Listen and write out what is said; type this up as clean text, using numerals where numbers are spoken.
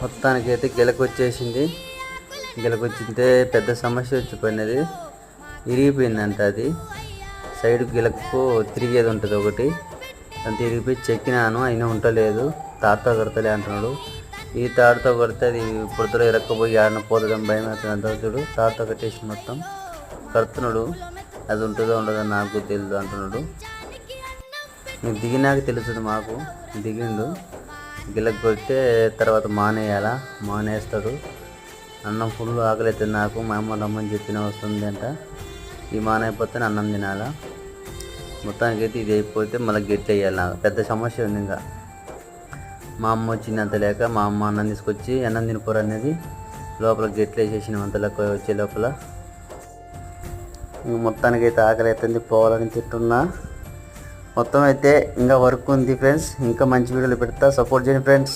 మొత్తానికైతే గిలకొచ్చేసింది. గిలకొచ్చితే పెద్ద సమస్య వచ్చిపోయినది, ఇరిగిపోయిందంట. అది సైడ్ గిలకు తిరిగేది ఉంటుంది ఒకటి, అంత ఇరిగిపోయి చెక్కినాను, అయినా ఉండలేదు. తాడుతో కడతలే అంటున్నాడు. ఈ తాడుతో కడితే అది పొద్దులో ఇరక్కపోయి ఆడిన పోతుందని భయం అవుతుంది అంత. చూడు తాడుతో కట్టేసి మొత్తం కడుతున్నాడు. అది ఉంటుందో ఉండదో నాకు తెలియదు అంటున్నాడు. నీకు దిగినాక తెలుస్తుంది, మాకు దిగిండు. గిలకు కొడితే తర్వాత మానేయాలా, మానేస్తాడు. అన్నం ఫుల్ ఆకలి అవుతుంది నాకు. మా అమ్మ రమ్మని చెప్పిన వస్తుంది అంట. ఈ మానైపోతే అన్నం తినాలా. మొత్తానికైతే ఇది అయిపోతే మళ్ళీ గట్టి వేయాలి. నాకు పెద్ద సమస్య ఉంది. ఇంకా మా అమ్మ వచ్చిందంత లేక మా అమ్మ అన్నం తీసుకొచ్చి అన్నం తినిపోరు అనేది లోపల గెట్లు వేసేసిన అంత లెక్క వచ్చే లోపల. మొత్తానికైతే ఆకలి అవుతుంది, పోవాలని తింటున్నా. మొత్తం అయితే ఇంకా వర్క్ ఉంది ఫ్రెండ్స్. ఇంకా మంచి వీడియోలు పెడతా, సపోర్ట్ చేయండి ఫ్రెండ్స్.